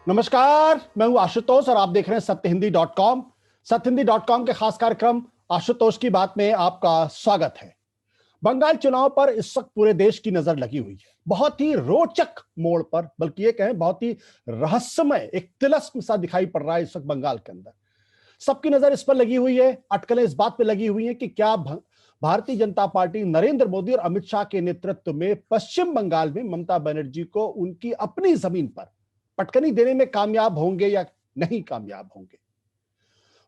नमस्कार, मैं हूं आशुतोष और आप देख रहे हैं सत्यहिंदी.com। सत्यहिंदी.com के खास कार्यक्रम आशुतोष की बात में आपका स्वागत है। बंगाल चुनाव पर इस वक्त पूरे देश की नजर लगी हुई है। बहुत ही रोचक मोड़ पर, बल्कि ये कहें बहुत ही रहस्यमय एक तिलस्म सा दिखाई पड़ रहा है इस वक्त बंगाल के अंदर। सबकी नजर इस पर लगी हुई है, अटकलें इस बात पे लगी हुई हैं कि क्या भारतीय जनता पार्टी नरेंद्र मोदी और अमित शाह के नेतृत्व में पश्चिम बंगाल में ममता बनर्जी को उनकी अपनी जमीन पर पटकनी देने में कामयाब होंगे या नहीं कामयाब होंगे।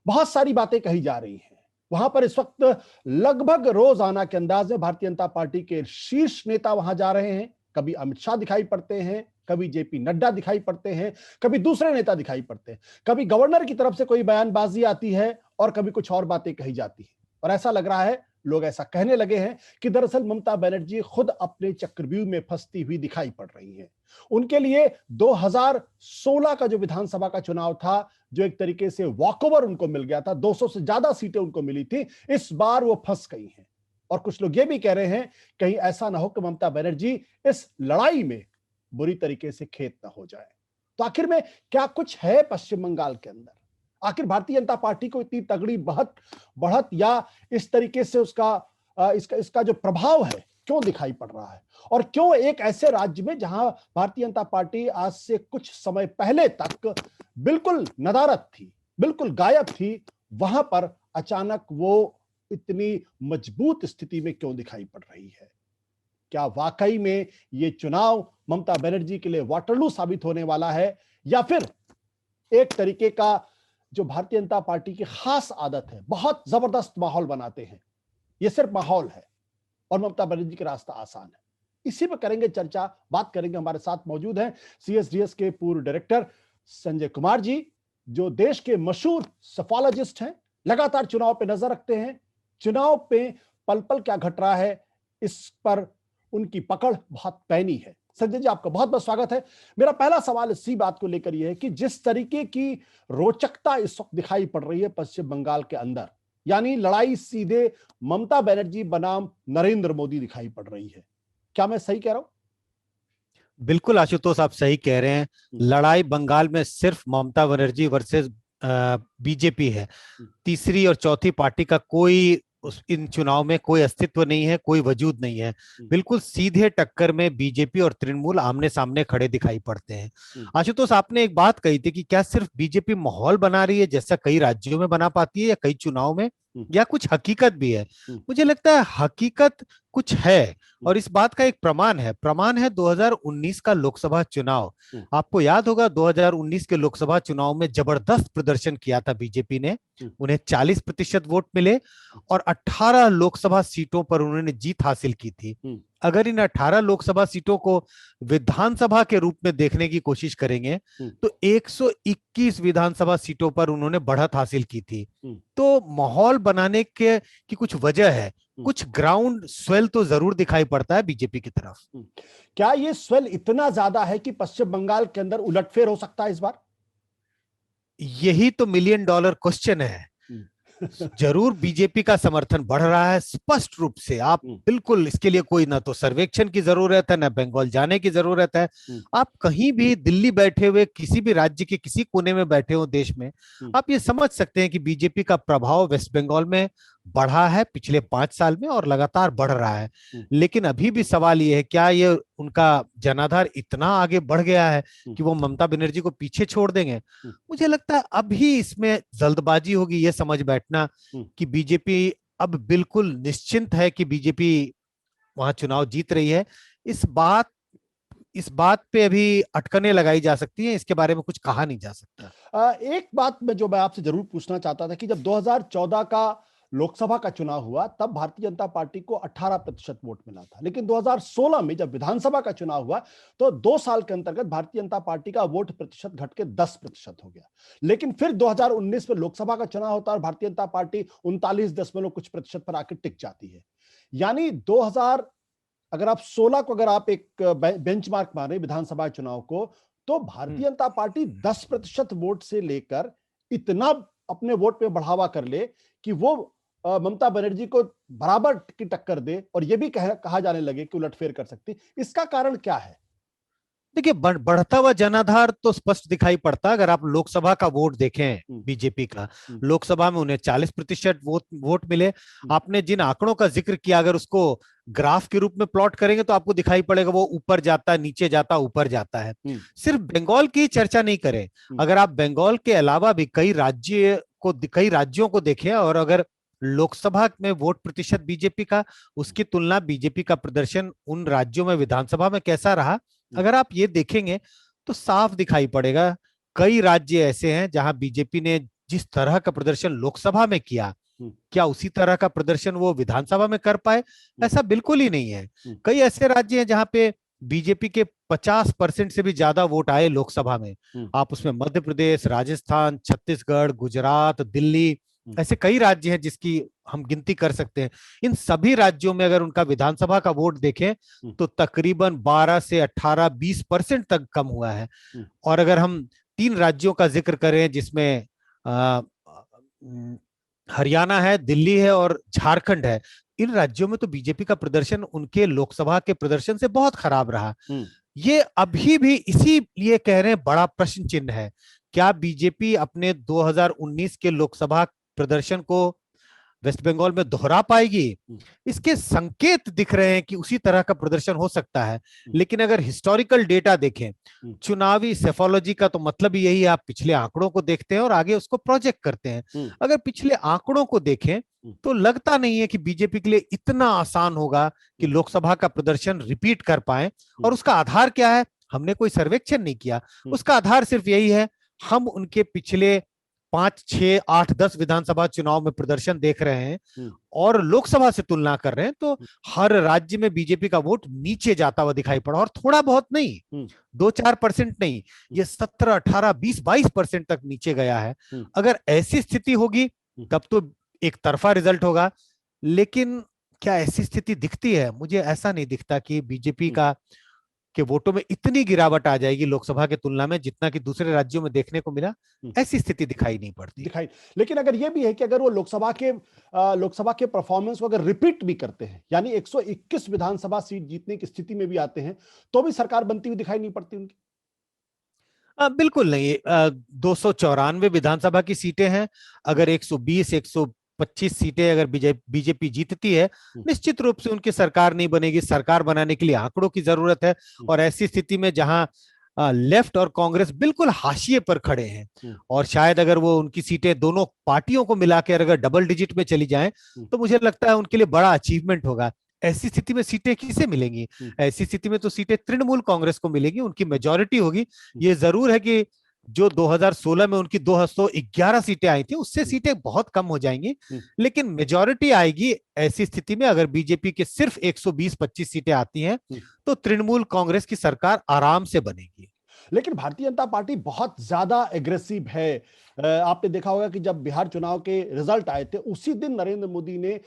बहुत सारी बातें कही जा रही हैं। वहां पर इस वक्त लगभग रोजाना के अंदाज में भारतीय जनता पार्टी के शीर्ष नेता वहां जा रहे हैं। कभी अमित शाह दिखाई पड़ते हैं, कभी जेपी नड्डा दिखाई पड़ते हैं, कभी दूसरे नेता दिखाई पड़ते हैं, कभी गवर्नर की तरफ से कोई बयानबाजी आती है और कभी कुछ और बातें कही जाती हैं। और ऐसा लग रहा है, लोग ऐसा कहने लगे हैं कि दरअसल ममता बनर्जी खुद अपने चक्रव्यूह में फंसती हुई दिखाई पड़ रही हैं। उनके लिए 2016 का जो विधानसभा का चुनाव था, जो एक तरीके से वॉकओवर उनको मिल गया था, 200 से ज्यादा सीटें उनको मिली थी, इस बार वो फंस गई हैं। और कुछ लोग ये भी कह रहे हैं कहीं ऐसा ना हो कि ममता बनर्जी इस लड़ाई में बुरी तरीके से खेत ना हो जाए। तो आखिर में क्या कुछ है पश्चिम बंगाल के अंदर? आखिर भारतीय जनता पार्टी को इतनी तगड़ी बढ़त या इस तरीके से इसका जो प्रभाव है क्यों दिखाई पड़ रहा है? और क्यों एक ऐसे राज्य में जहां भारतीय जनता पार्टी आज से कुछ समय पहले तक बिल्कुल नदारद थी, बिल्कुल गायब थी, वहां पर अचानक वो इतनी मजबूत स्थिति में क्यों दिखाई पड़ रही है? क्या वाकई में ये चुनाव ममता बनर्जी के लिए वाटरलू साबित होने वाला है, या फिर एक तरीके का जो भारतीय जनता पार्टी की खास आदत है, बहुत जबरदस्त माहौल बनाते हैं, ये सिर्फ माहौल है और ममता बनर्जी का रास्ता आसान है? इसी पर करेंगे चर्चा, बात करेंगे। हमारे साथ मौजूद हैं सीएसडीएस के पूर्व डायरेक्टर संजय कुमार जी, जो देश के मशहूर सफोलॉजिस्ट हैं, लगातार चुनाव पे नजर रखते हैं, चुनाव पे पल पल क्या घट रहा है इस पर उनकी पकड़ बहुत पैनी है। संजय जी, आपका बहुत बहुत स्वागत है। मेरा पहला सवाल इसी बात को लेकर यह है कि जिस तरीके की रोचकता इस वक्त दिखाई पड़ रही है पश्चिम बंगाल के अंदर, यानी लड़ाई सीधे ममता बनर्जी बनाम नरेंद्र मोदी दिखाई पड़ रही है, क्या मैं सही कह रहा हूं? बिल्कुल आशुतोष, आप सही कह रहे हैं। लड़ाई बंगाल में सिर्फ ममता बनर्जी वर्सेस बीजेपी है। तीसरी और चौथी पार्टी का कोई इन चुनाव में कोई अस्तित्व नहीं है, कोई वजूद नहीं है। बिल्कुल सीधे टक्कर में बीजेपी और तृणमूल आमने सामने खड़े दिखाई पड़ते हैं। आशुतोष, आपने एक बात कही थी कि क्या सिर्फ बीजेपी माहौल बना रही है जैसा कई राज्यों में बना पाती है, या कई चुनाव में, या कुछ हकीकत भी है? मुझे लगता है हकीकत कुछ है, और इस बात का एक प्रमाण है 2019 का लोकसभा चुनाव। आपको याद होगा 2019 के लोकसभा चुनाव में जबरदस्त प्रदर्शन किया था बीजेपी ने। उन्हें 40% वोट मिले और 18 लोकसभा सीटों पर उन्होंने जीत हासिल की थी। अगर इन 18 लोकसभा सीटों को विधानसभा के रूप में देखने की कोशिश करेंगे तो 121 विधानसभा सीटों पर उन्होंने बढ़त हासिल की थी। तो माहौल बनाने के की कुछ वजह है, कुछ ग्राउंड स्वेल तो जरूर दिखाई पड़ता है बीजेपी की तरफ। क्या ये स्वेल इतना ज्यादा है कि पश्चिम बंगाल के अंदर उलटफेर हो सकता है इस बार? यही तो मिलियन डॉलर क्वेश्चन है। जरूर बीजेपी का समर्थन बढ़ रहा है स्पष्ट रूप से। आप बिल्कुल इसके लिए कोई ना तो सर्वेक्षण की जरूरत है, ना बंगाल जाने की जरूरत है। आप कहीं भी दिल्ली बैठे हुए, किसी भी राज्य के किसी कोने में बैठे हो देश में, आप ये समझ सकते हैं कि बीजेपी का प्रभाव वेस्ट बंगाल में बढ़ा है पिछले 5 साल में और लगातार बढ़ रहा है। लेकिन अभी भी सवाल ये है, क्या ये उनका जनाधार इतना आगे बढ़ गया है कि वो ममता बनर्जी को पीछे छोड़ देंगे? मुझे लगता है अभी इसमें जल्दबाजी होगी ये समझ बैठना कि बीजेपी अब बिल्कुल निश्चिंत है कि बीजेपी वहां चुनाव जीत रही है। इस बात पे अभी अटकनें लगाई जा सकती हैं, इसके बारे में कुछ कहा नहीं जा सकता। एक बात जो मैं आपसे जरूर पूछना चाहता था कि जब 2014 का लोकसभा का चुनाव हुआ तब भारतीय जनता पार्टी को 18% वोट मिला था, लेकिन 2016 में जब विधानसभा का चुनाव हुआ तो 2 साल के अंतर्गत भारतीय जनता पार्टी का वोट प्रतिशत घट के 10% हो गया। लेकिन फिर 2019 में लोकसभा का चुनाव होता है और भारतीय जनता पार्टी 39 दशमलव कुछ प्रतिशत पर आकर टिक जाती है। यानी 2000 अगर आप 16 को अगर आप एक बेंचमार्क माने विधानसभा चुनाव को, तो भारतीय जनता पार्टी 10% वोट से लेकर इतना अपने वोट में बढ़ावा कर ले कि वो ममता बनर्जी को बराबर की टक्कर दे और यह भी कहा जाने लगे कि उलटफेर कर सकती। इसका कारण क्या है? देखिए, बढ़ता हुआ जनाधार तो स्पष्ट दिखाई पड़ता है। अगर आप लोकसभा का वोट देखें बीजेपी का, लोकसभा में उन्हें 40% वोट मिले। आपने जिन आंकड़ों का जिक्र किया, अगर उसको ग्राफ के रूप में प्लॉट करेंगे तो आपको दिखाई पड़ेगा वो ऊपर जाता है, नीचे जाता, ऊपर जाता है। सिर्फ बंगाल की चर्चा नहीं करें, अगर आप बंगाल के अलावा भी कई राज्यों को देखें, और अगर लोकसभा में वोट प्रतिशत बीजेपी का, उसकी तुलना बीजेपी का प्रदर्शन उन राज्यों में विधानसभा में कैसा रहा, अगर आप ये देखेंगे तो साफ दिखाई पड़ेगा। कई राज्य ऐसे हैं जहां बीजेपी ने जिस तरह का प्रदर्शन लोकसभा में किया, क्या उसी तरह का प्रदर्शन वो विधानसभा में कर पाए? ऐसा बिल्कुल ही नहीं है। कई ऐसे राज्य हैं जहां पे बीजेपी के 50% से भी ज्यादा वोट आए लोकसभा में। आप उसमें मध्य प्रदेश, राजस्थान, छत्तीसगढ़, गुजरात, दिल्ली, ऐसे कई राज्य हैं जिसकी हम गिनती कर सकते हैं। इन सभी राज्यों में अगर उनका विधानसभा का वोट देखें तो तकरीबन 12 से 18-20% तक कम हुआ है। और अगर हम 3 राज्यों का जिक्र करें जिसमें हरियाणा है, दिल्ली है और झारखंड है, इन राज्यों में तो बीजेपी का प्रदर्शन उनके लोकसभा के प्रदर्शन से बहुत खराब रहा। ये अभी भी इसीलिए कह रहे हैं बड़ा प्रश्न चिन्ह है, क्या बीजेपी अपने 2019 के लोकसभा प्रदर्शन को वेस्ट बंगाल में दोहरा पाएगी? इसके संकेत दिख रहे हैं कि उसी तरह का प्रदर्शन हो सकता है। लेकिन अगर हिस्टोरिकल डेटा देखें, चुनावी सेफोलॉजी का तो मतलब ही यही है, आप पिछले आंकड़ों को देखते हैं और आगे उसको प्रोजेक्ट करते हैं। अगर पिछले आंकड़ों को देखें तो लगता नहीं है कि बीजेपी के लिए इतना आसान होगा कि लोकसभा का प्रदर्शन रिपीट कर पाए। और उसका आधार क्या है? हमने कोई सर्वेक्षण नहीं किया, उसका आधार सिर्फ यही है, हम उनके पिछले 5, 6, 8, 10 विधानसभा चुनाव में प्रदर्शन देख रहे हैं और लोकसभा से तुलना कर रहे हैं, तो हर राज्य में बीजेपी का वोट नीचे जाता हुआ दिखाई पड़ा। और थोड़ा बहुत नहीं, 2-4% नहीं, ये 17, 18, 20, 22% तक नीचे गया है। अगर ऐसी स्थिति होगी तब तो एक तरफा रिजल्ट होगा। लेकिन क्या ऐसी स्थिति दिखती है? मुझे ऐसा नहीं दिखता कि बीजेपी के वोटों में इतनी गिरावट आ जाएगी लोकसभा के तुलना में, जितना कि दूसरे राज्यों में देखने को मिला। ऐसी स्थिति दिखाई नहीं पड़ती। लेकिन अगर यह भी है कि अगर वो लोकसभा के परफॉर्मेंस को अगर रिपीट भी करते हैं, यानी 121 विधानसभा सीट जीतने की स्थिति में भी आते हैं, तो भी सरकार बनती हुई दिखाई नहीं पड़ती उनकी। बिल्कुल नहीं। 294 विधानसभा की सीटें हैं। अगर 120, 125 सीटें अगर बीजेपी जीतती है, निश्चित रूप से उनकी सरकार नहीं बनेगी। सरकार बनाने के लिए आंकड़ों की जरूरत है। और ऐसी स्थिति में जहां लेफ्ट और कांग्रेस बिल्कुल हाशिए पर खड़े हैं, और शायद अगर वो उनकी सीटें दोनों पार्टियों को मिलाकर अगर डबल डिजिट में चली जाएं, तो मुझे लगता है उनके लिए बड़ा अचीवमेंट होगा। ऐसी स्थिति में सीटें किसे मिलेंगी? ऐसी स्थिति में तो सीटें तृणमूल कांग्रेस को मिलेगी, उनकी मेजॉरिटी होगी। ये जरूर है कि जो 2016 में उनकी 211 सीटें आई थी, उससे सीटें बहुत कम हो जाएंगी, लेकिन मेजॉरिटी आएगी। ऐसी स्थिति में अगर बीजेपी के सिर्फ 120-25 सीटें आती हैं, तो तृणमूल कांग्रेस की सरकार आराम से बनेगी। लेकिन भारतीय जनता पार्टी बहुत ज्यादा एग्रेसिव है। आपने देखा होगा कि जब बिहार चुनाव के रिजल्ट आए थे, उसी दिन नरेंद्र मोदी ने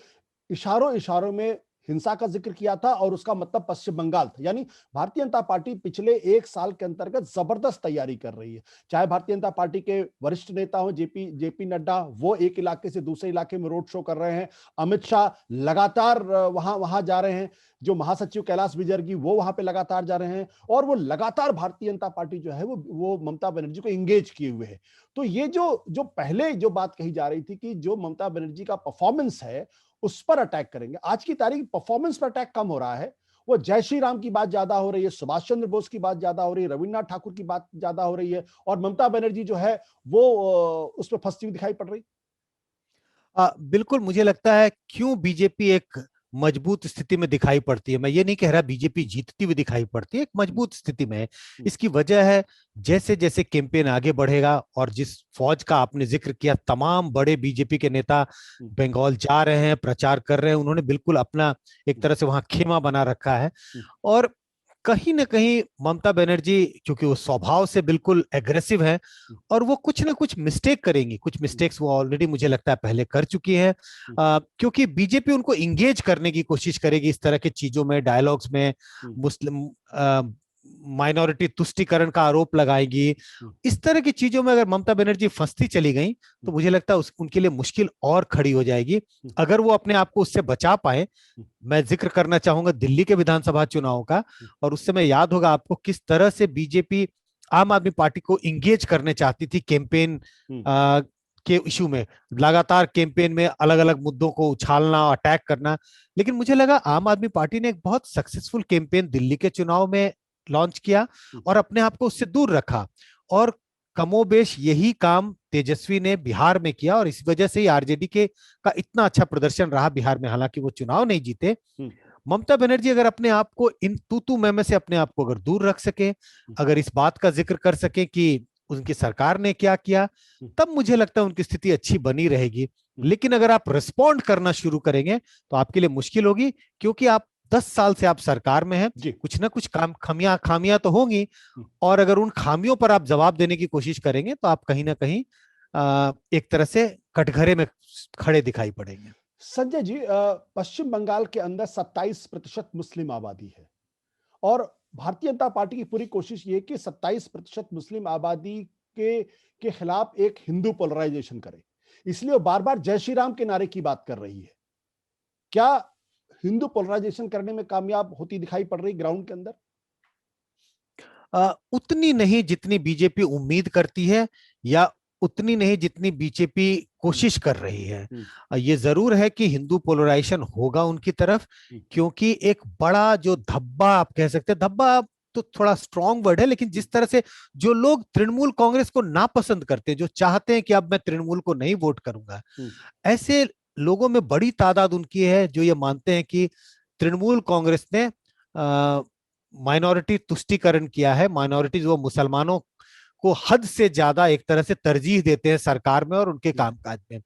इशारों में हिंसा का जिक्र किया था, और उसका मतलब पश्चिम बंगाल था। यानी भारतीय जनता पार्टी पिछले 1 साल के अंतर्गत जबरदस्त तैयारी कर रही है। चाहे भारतीय जनता पार्टी के वरिष्ठ नेता हो जेपी नड्डा, वो एक इलाके से दूसरे इलाके में रोड शो कर रहे हैं। अमित शाह लगातार वहां जा रहे हैं। जो महासचिव कैलाश विजयवर्गीय वो वहां पे लगातार जा रहे हैं, और वो लगातार भारतीय जनता पार्टी जो है वो ममता बनर्जी को एंगेज किए हुए है। तो ये जो पहले जो बात कही जा रही थी कि जो ममता बनर्जी का परफॉर्मेंस है उस पर अटैक करेंगे, आज की तारीख परफॉर्मेंस पर अटैक कम हो रहा है। वो जय श्री राम की बात ज्यादा हो रही है, सुभाष चंद्र बोस की बात ज्यादा हो रही है, रविन्द्रनाथ ठाकुर की बात ज्यादा हो रही है, और ममता बनर्जी जो है वो उस पर फंसती हुई दिखाई पड़ रही। बिल्कुल, मुझे लगता है क्यों बीजेपी एक मजबूत स्थिति में दिखाई पड़ती है। मैं ये नहीं कह रहा बीजेपी जीतती हुई दिखाई पड़ती है, एक मजबूत स्थिति में है। इसकी वजह है जैसे जैसे कैंपेन आगे बढ़ेगा, और जिस फौज का आपने जिक्र किया, तमाम बड़े बीजेपी के नेता बंगाल जा रहे हैं, प्रचार कर रहे हैं। उन्होंने बिल्कुल अपना एक तरह से वहां खेमा बना रखा है। और कहीं ना कहीं ममता बनर्जी, क्योंकि वो स्वभाव से बिल्कुल एग्रेसिव है, और वो कुछ ना कुछ मिस्टेक करेंगी। कुछ मिस्टेक्स वो ऑलरेडी मुझे लगता है पहले कर चुकी है, क्योंकि बीजेपी उनको इंगेज करने की कोशिश करेगी इस तरह की चीजों में, डायलॉग्स में। मुस्लिम माइनॉरिटी तुष्टीकरण का आरोप लगाएगी। इस तरह की चीजों में अगर ममता बनर्जी फंसती चली गई तो मुझे लगता है उनके लिए मुश्किल और खड़ी हो जाएगी। अगर वो अपने आप को उससे बचा पाए, मैं जिक्र करना चाहूंगा दिल्ली के विधानसभा चुनाव का, और उस समय याद होगा आपको किस तरह से बीजेपी आम आदमी पार्टी को इंगेज करने चाहती थी कैंपेन के इशू में, लगातार कैंपेन में अलग अलग मुद्दों को उछालना, अटैक करना। लेकिन मुझे लगा आम आदमी पार्टी ने एक बहुत सक्सेसफुल कैंपेन दिल्ली के चुनाव में लॉन्च किया और अपने आप को उससे दूर रखा, और कमोबेश यही काम तेजस्वी ने बिहार में किया, और इस वजह से ही आरजेडी के का इतना अच्छा प्रदर्शन रहा बिहार में। हालांकि वो चुनाव नहीं जीते। ममता बनर्जी अगर अपने आप को इन तू मैं से अपने आप को अगर दूर रख सके, अगर इस बात का जिक्र कर सके कि उनकी सरकार ने क्या किया, तब मुझे लगता है उनकी स्थिति अच्छी बनी रहेगी। लेकिन अगर आप रिस्पॉन्ड करना शुरू करेंगे तो आपके लिए मुश्किल होगी, क्योंकि आप 10 साल से आप सरकार में हैं, कुछ ना कुछ काम खामियां तो होंगी, और अगर उन खामियों पर आप जवाब देने की कोशिश करेंगे तो आप कहीं ना कहीं एक तरह से कटघरे में खड़े दिखाई पड़ेंगे। संजय जी, पश्चिम बंगाल के अंदर 27% मुस्लिम आबादी है और भारतीय जनता पार्टी की पूरी कोशिश ये कि 27% मुस्लिम आबादी के खिलाफ एक हिंदू पोलराइजेशन करे, इसलिए वो बार बार जय श्री राम के नारे की बात कर रही है। क्या हिंदू पोलराइजेशन करने में कामयाब होती दिखाई पड़ रही ग्राउंड के अंदर? उतनी नहीं जितनी बीजेपी उम्मीद करती है, या उतनी नहीं जितनी बीजेपी कोशिश कर रही है। ये जरूर है कि हिंदू पोलराइजेशन होगा उनकी तरफ, क्योंकि एक बड़ा जो धब्बा, आप कह सकते हैं धब्बा तो थोड़ा स्ट्रॉन्ग वर्ड है, लेकिन जिस तरह से जो लोग तृणमूल कांग्रेस को नापसंद करते हैं, जो चाहते हैं कि अब मैं तृणमूल को नहीं वोट करूंगा, ऐसे लोगों में बड़ी तादाद उनकी है जो ये मानते हैं कि तृणमूल कांग्रेस ने माइनॉरिटी तुष्टीकरण किया है। माइनॉरिटीज वो मुसलमानों को हद से ज्यादा एक तरह से तरजीह देते हैं सरकार में और उनके कामकाज में।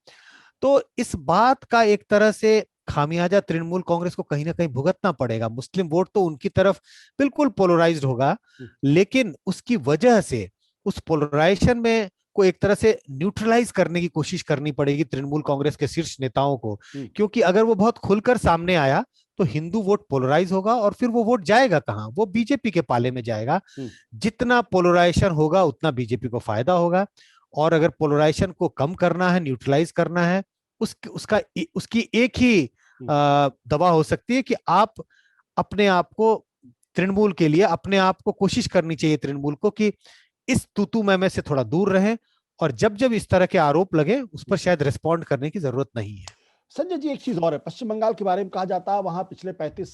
तो इस बात का एक तरह से खामियाजा तृणमूल कांग्रेस को कहीं ना कहीं भुगतना पड़ेगा। मुस्लिम वोट तो उनकी तरफ बिल्कुल पोलराइज्ड होगा, लेकिन उसकी वजह से उस पोलराइजेशन में को एक तरह से न्यूट्रलाइज करने की कोशिश करनी पड़ेगी तृणमूल कांग्रेस के शीर्ष नेताओं को, क्योंकि अगर वो बहुत खुलकर सामने आया तो हिंदू वोट पोलराइज होगा, और फिर वो वोट जाएगा कहां? वो बीजेपी के पाले में जाएगा। जितना पोलराइजेशन होगा उतना बीजेपी को फायदा होगा, और अगर पोलराइजेशन को कम करना है, न्यूट्रलाइज करना है, उसकी एक ही दवा हो सकती है कि आप अपने आप को तृणमूल के लिए, अपने आप को कोशिश करनी चाहिए तृणमूल को कि इस तू मैं से थोड़ा दूर रहे, और जब जब इस तरह के आरोप लगे उस पर शायद रिस्पॉन्ड करने की जरूरत नहीं है। संजय जी, एक चीज और है, पश्चिम बंगाल के बारे में कहा जाता है वहां पिछले 35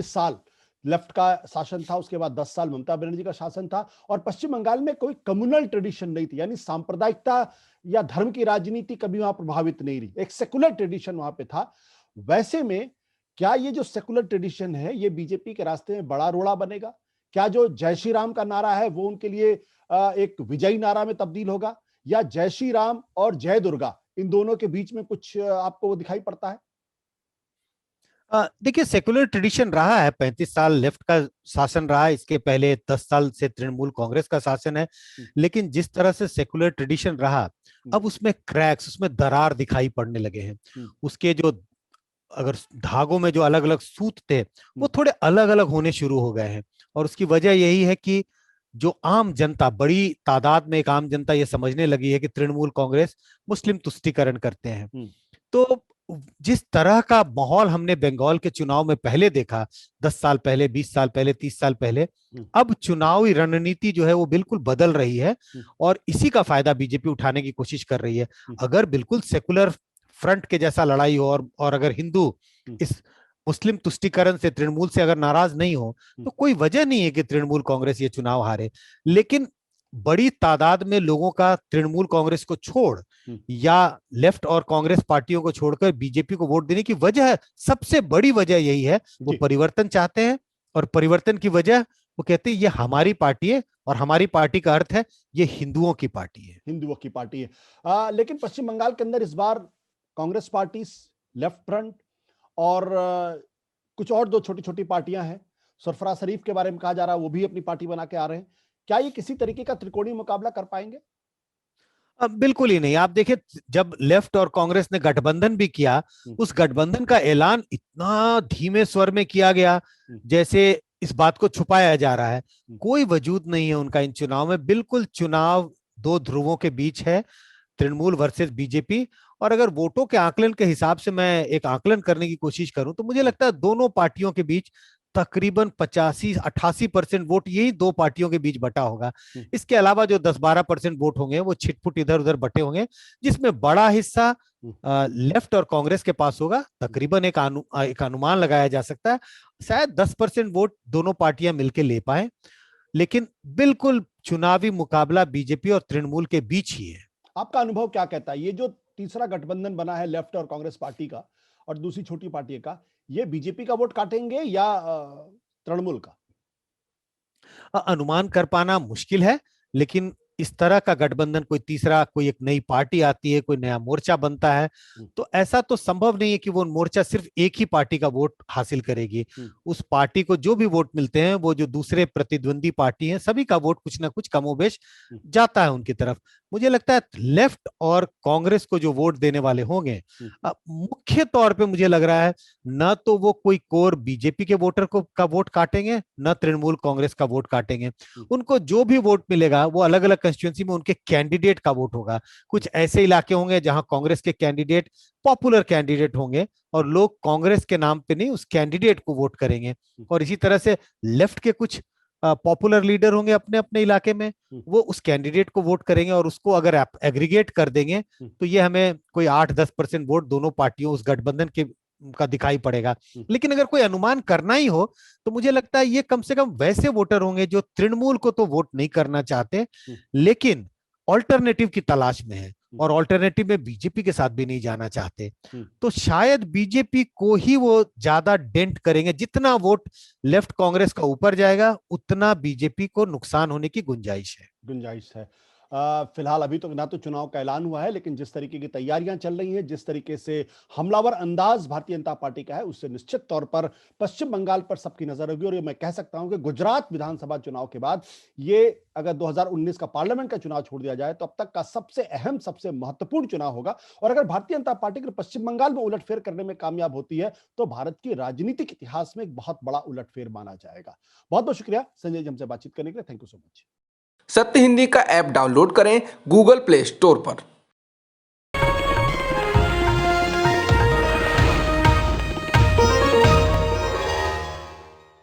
साल लेफ्ट का शासन था, उसके बाद 10 साल ममता बनर्जी का शासन था, और पश्चिम बंगाल में कोई कम्युनल ट्रेडिशन नहीं थी, यानी सांप्रदायिकता या धर्म की राजनीति कभी वहां प्रभावित नहीं रही, एक सेकुलर ट्रेडिशन वहां पे था। वैसे में क्या ये जो सेकुलर ट्रेडिशन है ये बीजेपी के रास्ते में बड़ा रोड़ा बनेगा? क्या जो जय श्री राम का नारा है वो उनके लिए एक विजयी नारा में तब्दील होगा, या जय श्री राम और जय दुर्गा इन दोनों के बीच में कुछ आपको वो दिखाई पड़ता है? देखिए, सेकुलर ट्रेडिशन रहा है, 35 साल लेफ्ट का शासन रहा है, इसके पहले 10 साल से तृणमूल कांग्रेस का शासन है। लेकिन जिस तरह से सेकुलर ट्रेडिशन रहा, अब उसमें क्रैक्स, उसमें दरार दिखाई पड़ने लगे हैं। उसके जो अगर धागों में जो अलग अलग सूत थे वो थोड़े अलग अलग होने शुरू हो गए हैं, और उसकी वजह यही है कि जो आम जनता, बड़ी तादाद में एक आम जनता ये समझने लगी है कि तृणमूल कांग्रेस मुस्लिम तुष्टीकरण करते हैं। तो जिस तरह का माहौल हमने बंगाल के चुनाव में पहले देखा, 10 साल पहले, 20 साल पहले, 30 साल पहले, अब चुनावी रणनीति जो है वो बिल्कुल बदल रही है, और इसी का फायदा बीजेपी उठाने की कोशिश कर रही है। अगर बिल्कुल सेकुलर फ्रंट के जैसा लड़ाई हो, और अगर हिंदू इस मुस्लिम तुष्टीकरण से, तृणमूल से अगर नाराज नहीं हो, तो कोई वजह नहीं है कि तृणमूल कांग्रेस ये चुनाव हारे। लेकिन बड़ी तादाद में लोगों का तृणमूल कांग्रेस को छोड़ या लेफ्ट और कांग्रेस पार्टियों को छोड़कर बीजेपी को वोट देने की वजह, सबसे बड़ी वजह यही है, वो परिवर्तन चाहते हैं, और परिवर्तन की वजह वो कहते हैं ये हमारी पार्टी है, और हमारी पार्टी का अर्थ है ये हिंदुओं की पार्टी है। हिंदुओं की पार्टी है। लेकिन पश्चिम बंगाल के अंदर इस बार कांग्रेस पार्टी, लेफ्ट फ्रंट और कुछ और दो छोटी छोटी पार्टियां हैं, सरफराज शरीफ के बारे में कहा जा रहा है वो भी अपनी पार्टी बना के आ रहे हैं। क्या ये किसी तरीके का त्रिकोणीय मुकाबला कर पाएंगे? बिल्कुल ही नहीं। आप देखिए, जब लेफ्ट और कांग्रेस ने गठबंधन भी किया, उस गठबंधन का ऐलान इतना धीमे स्वर में किया गया, जैसे इस बात को छुपाया जा रहा है। कोई वजूद नहीं है उनका इन चुनाव में। बिल्कुल चुनाव दो ध्रुवों के बीच है, तृणमूल वर्सेस बीजेपी। और अगर वोटों के आकलन के हिसाब से मैं एक आकलन करने की कोशिश करूं तो मुझे लगता है दोनों पार्टियों के बीच तकरीबन 85-88% वोट यही दो पार्टियों के बीच बटा होगा। इसके अलावा जो 10-12% वोट होंगे वो छिटपुट इधर उधर बटे होंगे, जिसमें बड़ा हिस्सा लेफ्ट और कांग्रेस के पास होगा। तकरीबन एक अनुमान लगाया जा सकता है शायद 10% वोट दोनों पार्टियां मिलकर ले पाए। लेकिन बिल्कुल चुनावी मुकाबला बीजेपी और तृणमूल के बीच ही है। आपका अनुभव क्या कहता है, ये जो तीसरा गठबंधन बना है लेफ्ट और कांग्रेस पार्टी का और दूसरी छोटी पार्टी का, ये बीजेपी का वोट काटेंगे या तृणमूल का? अनुमान कर पाना मुश्किल है, लेकिन इस तरह का गठबंधन, कोई तीसरा, कोई एक नई पार्टी आती है, कोई नया मोर्चा बनता है, तो ऐसा तो संभव नहीं है कि वो मोर्चा सिर्फ एक ही पार्टी का वोट हासिल करेगी। उस पार्टी को जो भी वोट मिलते हैं, वो जो दूसरे प्रतिद्वंदी पार्टी हैं, सभी का वोट कुछ ना कुछ कमोबेश जाता है उनकी तरफ। मुझे लगता है लेफ्ट और कांग्रेस को जो वोट देने वाले होंगे, मुख्य तौर पे मुझे लग रहा है न तो वो कोई कोर बीजेपी के वोटर को का वोट काटेंगे, न तृणमूल कांग्रेस का वोट काटेंगे। उनको जो भी वोट मिलेगा वो अलग अलग कंस्टिट्यूंसी में उनके कैंडिडेट का वोट होगा। कुछ ऐसे इलाके होंगे जहां कांग्रेस के कैंडिडेट पॉपुलर कैंडिडेट होंगे और लोग कांग्रेस के नाम पे नहीं उस कैंडिडेट को वोट करेंगे। और इसी तरह से लेफ्ट के कुछ पॉपुलर लीडर होंगे अपने अपने इलाके में, वो उस कैंडिडेट को वोट करेंगे। और उसको अगर आप एग्रीगेट कर देंगे तो ये हमें कोई 8-10% वोट दोनों पार्टियों उस गठबंधन के का दिखाई पड़ेगा। लेकिन अगर कोई अनुमान करना ही हो तो मुझे लगता है ये कम से कम वैसे वोटर होंगे जो तृणमूल को तो वोट नहीं करना चाहते, लेकिन ऑल्टरनेटिव की तलाश में है और ऑल्टरनेटिव में बीजेपी के साथ भी नहीं जाना चाहते। तो शायद बीजेपी को ही वो ज्यादा डेंट करेंगे। जितना वोट लेफ्ट कांग्रेस का ऊपर जाएगा उतना बीजेपी को नुकसान होने की गुंजाइश है। फिलहाल अभी तो ना तो चुनाव का ऐलान हुआ है, लेकिन जिस तरीके की तैयारियां चल रही हैं, जिस तरीके से हमलावर अंदाज भारतीय जनता पार्टी का है, उससे निश्चित तौर पर पश्चिम बंगाल पर सबकी नजर होगी। और ये मैं कह सकता हूं कि गुजरात विधानसभा चुनाव के बाद ये अगर 2019 का पार्लियामेंट का चुनाव छोड़ दिया जाए तो अब तक का सबसे अहम, सबसे महत्वपूर्ण चुनाव होगा। और अगर भारतीय जनता पार्टी अगर पश्चिम बंगाल में उलटफेर करने में कामयाब होती है तो भारत की राजनीतिक इतिहास में एक बहुत बड़ा उलटफेर माना जाएगा। बहुत बहुत शुक्रिया संजय जी हमसे बातचीत करने के लिए। Thank you so much. सत्य हिंदी का ऐप डाउनलोड करें गूगल प्ले स्टोर पर।